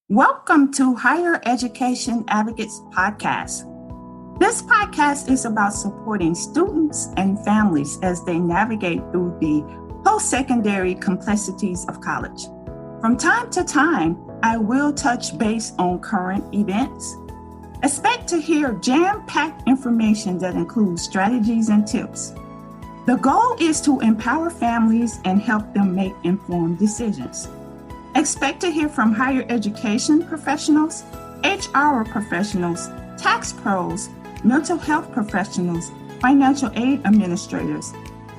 Welcome to Higher Education Advocates Podcast. This podcast is about supporting students and families as they navigate through the post-secondary complexities of college. From time to time, I will touch base on current events. Expect to hear jam-packed information that includes strategies and tips. The goal is to empower families and help them make informed decisions. Expect to hear from higher education professionals, HR professionals, tax pros, mental health professionals, financial aid administrators,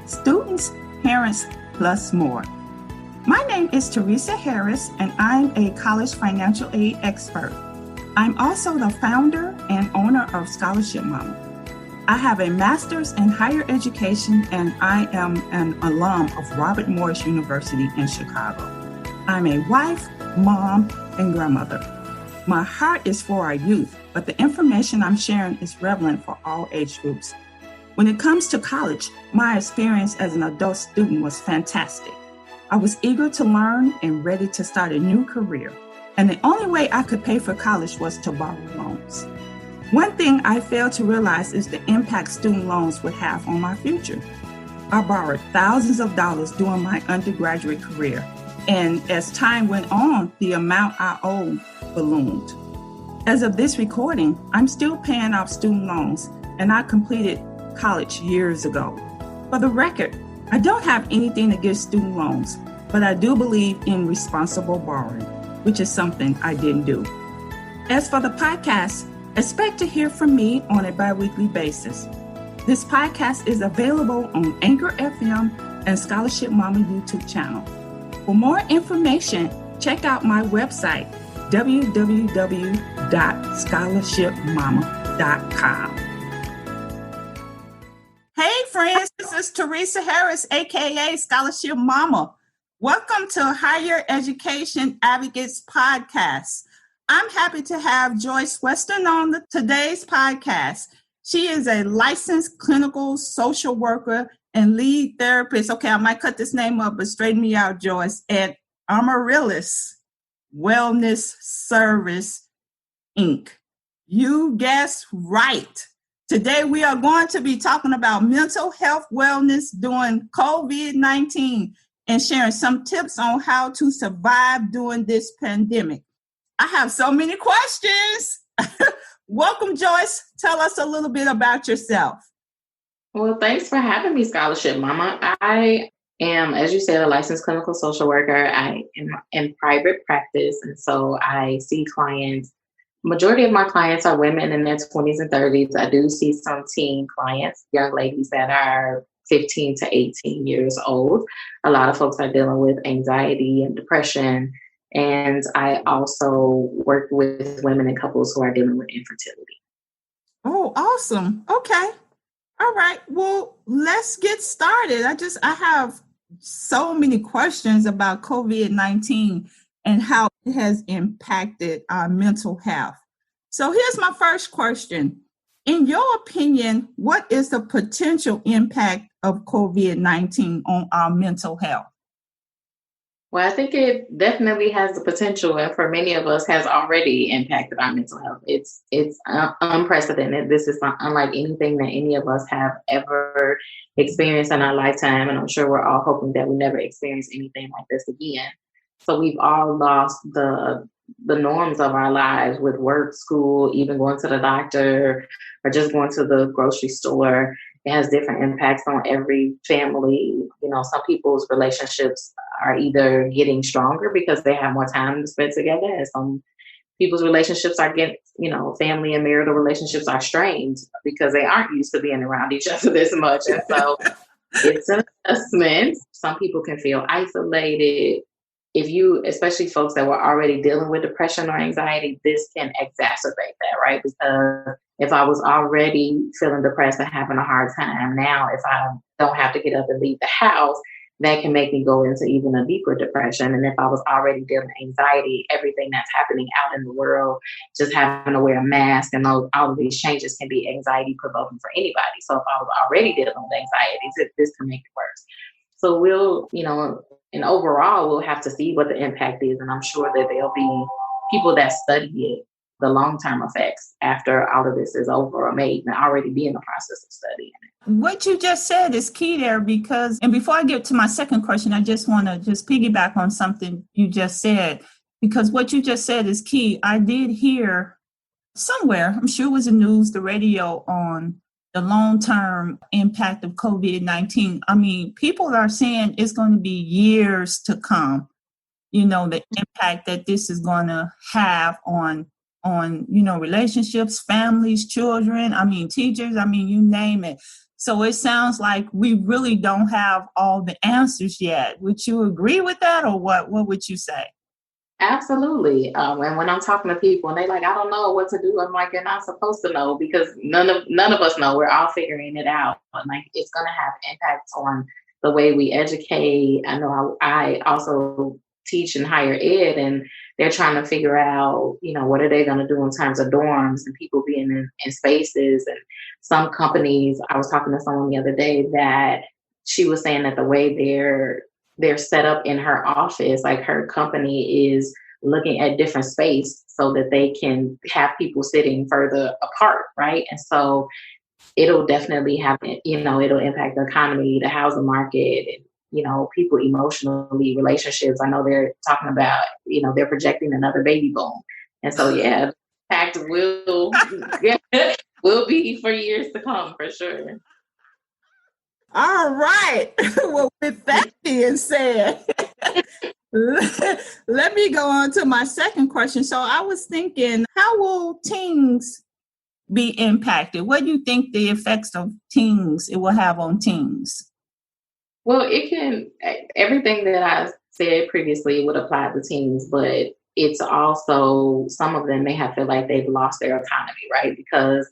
students, parents, plus more. My name is Teresa Harris, and I'm a college financial aid expert. I'm also the founder and owner of Scholarship Momma. I have a master's in higher education, and I am an alum of Robert Morris University in Chicago. I'm a wife, mom, and grandmother. My heart is for our youth, but the information I'm sharing is relevant for all age groups. When it comes to college, my experience as an adult student was fantastic. I was eager to learn and ready to start a new career, and the only way I could pay for college was to borrow loans. One thing I failed to realize is the impact student loans would have on my future. I borrowed thousands of dollars during my undergraduate career, and as time went on, the amount I owed ballooned. As of this recording, I'm still paying off student loans, and I completed college years ago. For the record, I don't have anything against student loans, but I do believe in responsible borrowing, which is something I didn't do. As for the podcast, expect to hear from me on a bi-weekly basis. This podcast is available on Anchor FM and Scholarship Momma YouTube channel. For more information, check out my website, www.scholarshipmomma.com. Hey friends, this is Teresa Harris, aka Scholarship Momma. Welcome to Higher Education Advocates Podcast. I'm happy to have Joyce Weston on today's podcast. She is a licensed clinical social worker and lead therapist. Okay, I might cut this name up, but straighten me out, Joyce, at Amaryllis Wellness Service, Inc. You guessed right. Today, we are going to be talking about mental health wellness during COVID-19 and sharing some tips on how to survive during this pandemic. I have so many questions. Welcome, Joyce. Tell us a little bit about yourself. Well, thanks for having me, Scholarship Momma. I am, as you said, a licensed clinical social worker. I am in private practice, and so I see clients. Majority of my clients are women in their 20s and 30s. I do see some teen clients, young ladies that are 15 to 18 years old. A lot of folks are dealing with anxiety and depression. And I also work with women and couples who are dealing with infertility. Oh, awesome. Okay. All right. Well, let's get started. I have so many questions about COVID-19 and how it has impacted our mental health. So here's my first question. In your opinion, what is the potential impact of COVID-19 on our mental health? Well, I think it definitely has the potential, and for many of us has already impacted our mental health. It's unprecedented. This is unlike anything that any of us have ever experienced in our lifetime, and I'm sure we're all hoping that we never experience anything like this again. So we've all lost the norms of our lives with work, school, even going to the doctor, or just going to the grocery store. It has different impacts on every family. You know, some people's relationships are either getting stronger because they have more time to spend together, and some people's relationships are getting, family and marital relationships are strained because they aren't used to being around each other this much. And so it's an adjustment. Some people can feel isolated. Especially folks that were already dealing with depression or anxiety, this can exacerbate that, right? Because if I was already feeling depressed and having a hard time, now if I don't have to get up and leave the house, that can make me go into even a deeper depression. And if I was already dealing with anxiety, everything that's happening out in the world, just having to wear a mask and all of these changes can be anxiety provoking for anybody. So if I was already dealing with anxiety, this can make it worse. So we'll, and overall, we'll have to see what the impact is. And I'm sure that there'll be people that study it, the long-term effects after all of this is over or may already be in the process of studying it. What you just said is key there because, and before I get to my second question, I just want to just piggyback on something you just said, because what you just said is key. I did hear somewhere, I'm sure it was the news, the radio, on the long-term impact of COVID-19. I mean, people are saying it's going to be years to come, the impact that this is going to have on relationships, families, children, teachers, you name it. So it sounds like we really don't have all the answers yet. Would you agree with that, or what would you say? Absolutely. And when I'm talking to people and they like, I don't know what to do, I'm like, you're not supposed to know, because none of us know. We're all figuring it out. But like, it's going to have impacts on the way we educate. I know I also teach in higher ed, and they're trying to figure out, what are they going to do in terms of dorms and people being in spaces. And some companies, I was talking to someone the other day that she was saying that the way they're set up in her office, like her company is looking at different space so that they can have people sitting further apart, right? And so it'll definitely have, it'll impact the economy, the housing market, and, people emotionally, relationships. I know they're talking about, they're projecting another baby boom. And so, yeah, the impact will be for years to come, for sure. All right. Well, with that being said, let me go on to my second question. So I was thinking, how will teens be impacted? What do you think the effects of teens it will have on teens? Well, everything that I said previously would apply to teens, but it's also, some of them may have feel like they've lost their autonomy, right? Because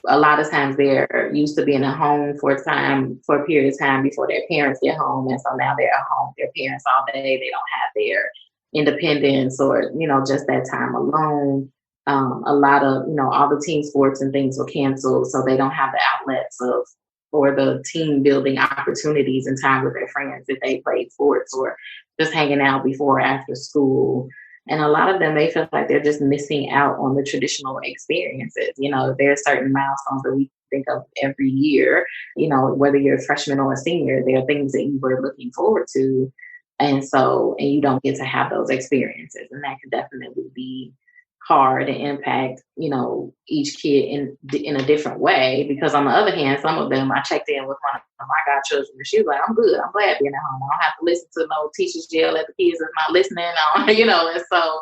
a lot of times they're used to being at home for a period of time before their parents get home. And so now they're at home, their parents all day, they don't have their independence or, just that time alone. A lot of, all the team sports and things were canceled. So they don't have the outlets or the team building opportunities and time with their friends if they played sports or just hanging out before or after school. And a lot of them, they feel like they're just missing out on the traditional experiences. There are certain milestones that we think of every year, whether you're a freshman or a senior, there are things that you were looking forward to. And you don't get to have those experiences. And that could definitely be hard and impact, each kid in a different way. Because on the other hand, some of them, I checked in with one of my godchildren, and she was like, I'm good. I'm glad being at home. I don't have to listen to no teachers yell at the kids that's not listening on, and so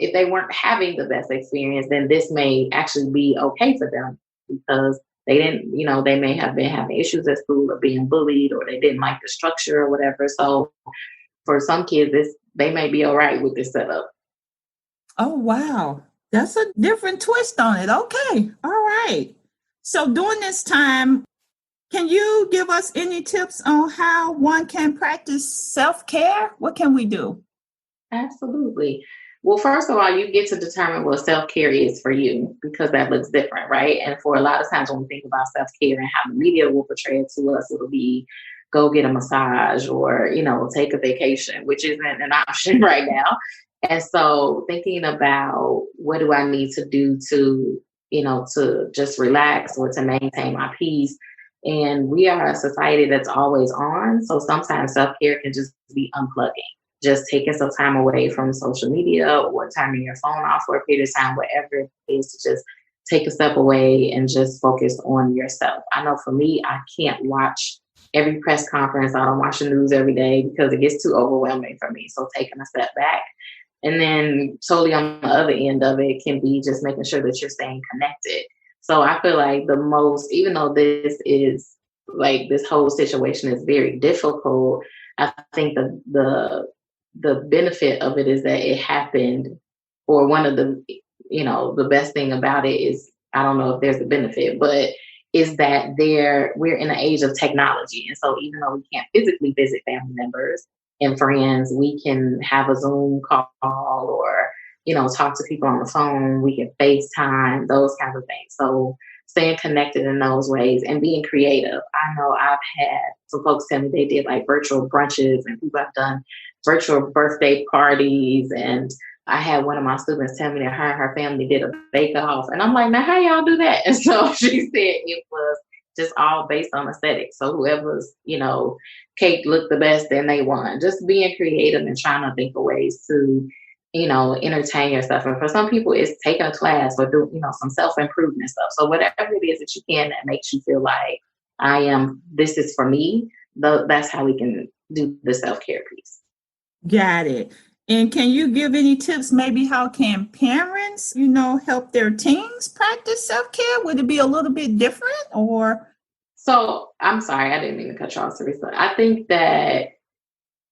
if they weren't having the best experience, then this may actually be okay for them, because they didn't, they may have been having issues at school or being bullied, or they didn't like the structure or whatever. So for some kids, they may be all right with this setup. Oh, wow. That's a different twist on it. Okay. All right. So during this time, can you give us any tips on how one can practice self-care? What can we do? Absolutely. Well, first of all, you get to determine what self-care is for you, because that looks different, right? And for a lot of times when we think about self-care and how the media will portray it to us, it'll be go get a massage or, take a vacation, which isn't an option right now. And so thinking about what do I need to do to, to just relax or to maintain my peace. And we are a society that's always on. So sometimes self-care can just be unplugging, just taking some time away from social media or turning your phone off for a period of time, whatever it is, to just take a step away and just focus on yourself. I know for me, I can't watch every press conference. I don't watch the news every day because it gets too overwhelming for me. So taking a step back. And then totally on the other end of it can be just making sure that you're staying connected. So I feel like even though this whole situation is very difficult, I think the benefit of it is that it happened, or one of the best thing about it is, I don't know if there's a benefit, but is that we're in an age of technology. And so even though we can't physically visit family members and friends, we can have a Zoom call or, talk to people on the phone. We can FaceTime, those kinds of things. So staying connected in those ways and being creative. I know I've had some folks tell me they did like virtual brunches, and people have done virtual birthday parties and I had one of my students tell me that her and her family did a bake off. And I'm like, now how y'all do that? And so she said it was just all based on aesthetics. So whoever's, cake looked the best, then they won. Just being creative and trying to think of ways to, entertain yourself. And for some people, it's taking a class or do, some self-improvement stuff. So whatever it is that you can that makes you feel like this is for me, that's how we can do the self-care piece. Got it. And can you give any tips, maybe how can parents, help their teens practice self-care? Would it be a little bit different or? So I'm sorry, I didn't mean to cut you off, Teresa. I think that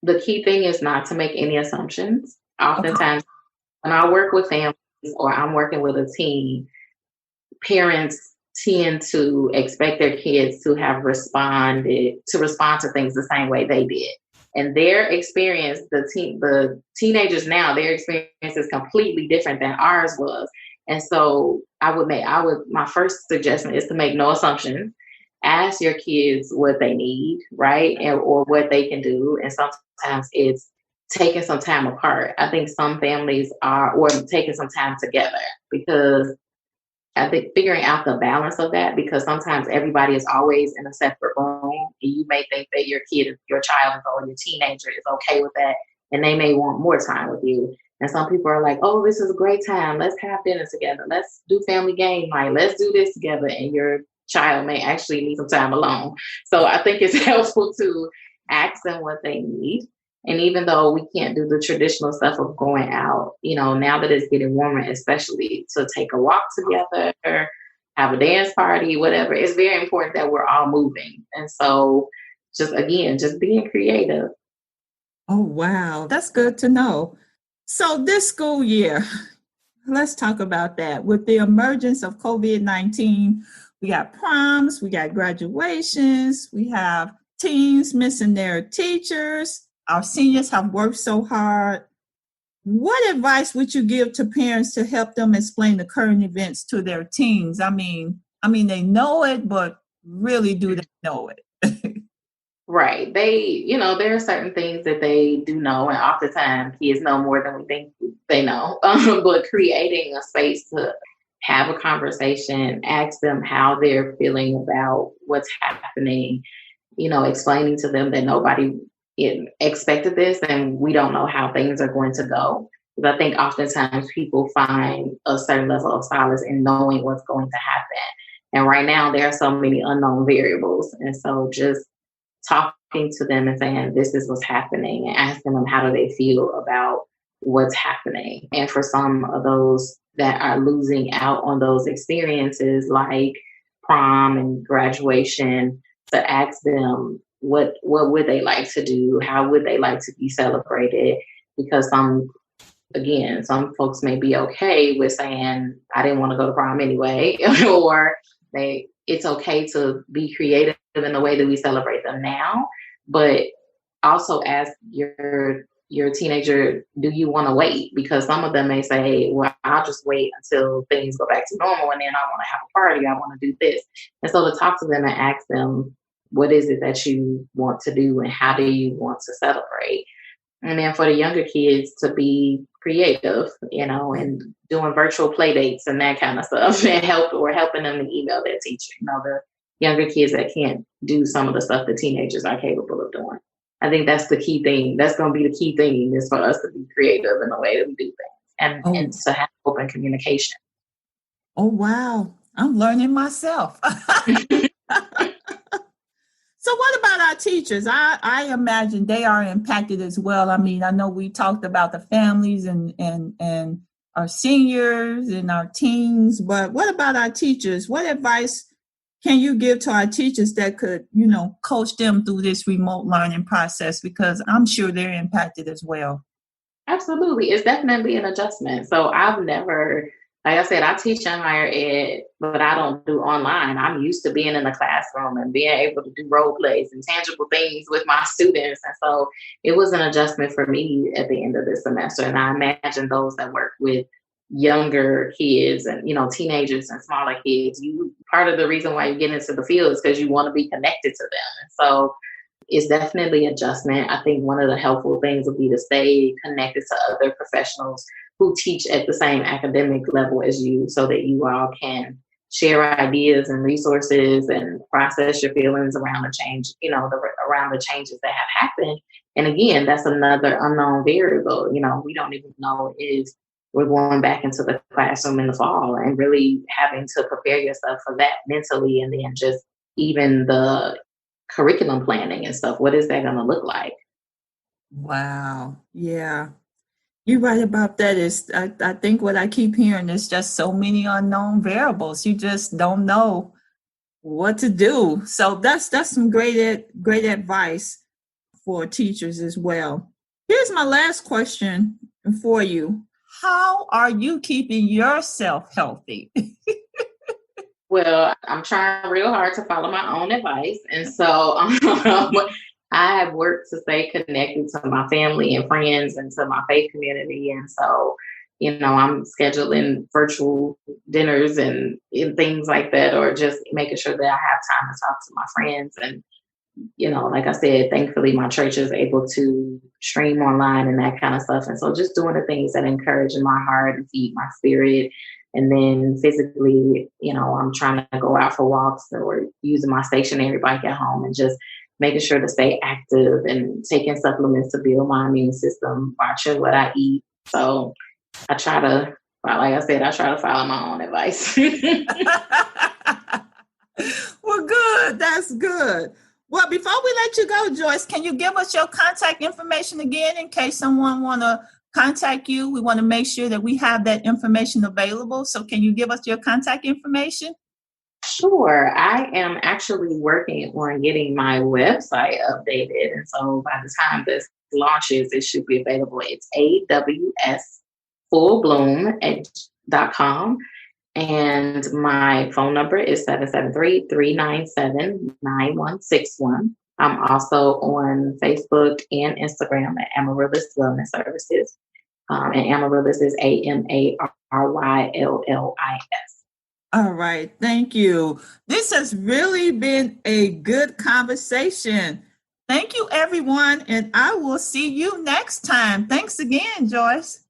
the key thing is not to make any assumptions. Oftentimes, when I work with families or I'm working with a team, parents tend to expect their kids to have respond to things the same way they did. And their experience, the teenagers now, their experience is completely different than ours was. And so my first suggestion is to make no assumptions. Ask your kids what they need, right? Or what they can do. And sometimes it's taking some time apart. I think some families or taking some time together, because I think figuring out the balance of that, because sometimes everybody is always in a separate room, and you may think that your child or your teenager is okay with that, and they may want more time with you. And some people are like, oh, this is a great time. Let's have dinner together. Let's do family game night. Let's do this together. And your child may actually need some time alone. So I think it's helpful to ask them what they need. And even though we can't do the traditional stuff of going out, now that it's getting warmer, especially to take a walk together, have a dance party, whatever, it's very important that we're all moving. And so just being creative. Oh, wow. That's good to know. So this school year, let's talk about that. With the emergence of COVID-19, we got proms, we got graduations, we have teens missing their teachers. Our seniors have worked so hard. What advice would you give to parents to help them explain the current events to their teens? I mean, they know it, but really do they know it? Right. There are certain things that they do know, and oftentimes kids know more than we think they know. But creating a space to have a conversation, ask them how they're feeling about what's happening, explaining to them that nobody expected this and we don't know how things are going to go. Because I think oftentimes people find a certain level of solace in knowing what's going to happen. And right now there are so many unknown variables. And so just talking to them and saying, this is what's happening, and asking them how do they feel about what's happening. And for some of those that are losing out on those experiences like prom and graduation, to ask them what would they like to do? How would they like to be celebrated? Because some folks may be okay with saying, I didn't want to go to prom anyway, or it's okay to be creative in the way that we celebrate them now. But also ask your teenager, do you want to wait? Because some of them may say, well, I'll just wait until things go back to normal, and then I want to have a party. I want to do this. And so to talk to them and ask them, what is it that you want to do and how do you want to celebrate? And then for the younger kids to be creative, and doing virtual play dates and that kind of stuff, and helping them to email their teacher, the younger kids that can't do some of the stuff that teenagers are capable of doing. I think that's the key thing. That's going to be the key thing, is for us to be creative in the way that we do things and to have open communication. Oh, wow. I'm learning myself. So what about our teachers? I imagine they are impacted as well. I mean, I know we talked about the families and our seniors and our teens, but what about our teachers? What advice can you give to our teachers that could, coach them through this remote learning process? Because I'm sure they're impacted as well. Absolutely. It's definitely an adjustment. So like I said, I teach in higher ed, but I don't do online. I'm used to being in the classroom and being able to do role plays and tangible things with my students. And so it was an adjustment for me at the end of this semester. And I imagine those that work with younger kids and, teenagers and smaller kids, part of the reason why you get into the field is because you want to be connected to them. And so it's definitely adjustment. I think one of the helpful things would be to stay connected to other professionals who teach at the same academic level as you, so that you all can share ideas and resources and process your feelings around the change, around the changes that have happened. And again, that's another unknown variable. We don't even know is we're going back into the classroom in the fall, and really having to prepare yourself for that mentally. And then just even the curriculum planning and stuff. What is that going to look like? Wow. Yeah. You're right about that. I think what I keep hearing is just so many unknown variables. You just don't know what to do. So that's some great advice for teachers as well. Here's my last question for you. How are you keeping yourself healthy? Well, I'm trying real hard to follow my own advice. And so I have worked to stay connected to my family and friends and to my faith community. And so, I'm scheduling virtual dinners and things like that, or just making sure that I have time to talk to my friends. And, like I said, thankfully my church is able to stream online and that kind of stuff. And so just doing the things that encourage my heart and feed my spirit. And then physically, I'm trying to go out for walks or using my stationary bike at home, and just making sure to stay active and taking supplements to build my immune system, watching what I eat. So I try to, like I said, follow my own advice. Well, good. That's good. Well, before we let you go, Joyce, can you give us your contact information again in case someone want to contact you? We want to make sure that we have that information available. So can you give us your contact information? Sure. I am actually working on getting my website updated. And so by the time this launches, it should be available. It's awsfullbloom.com. And my phone number is 773-397-9161. I'm also on Facebook and Instagram at Amaryllis Wellness Services. And Amaryllis is AMARYLLIS. All right. Thank you. This has really been a good conversation. Thank you, everyone. And I will see you next time. Thanks again, Joyce.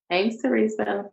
Thanks, Teresa.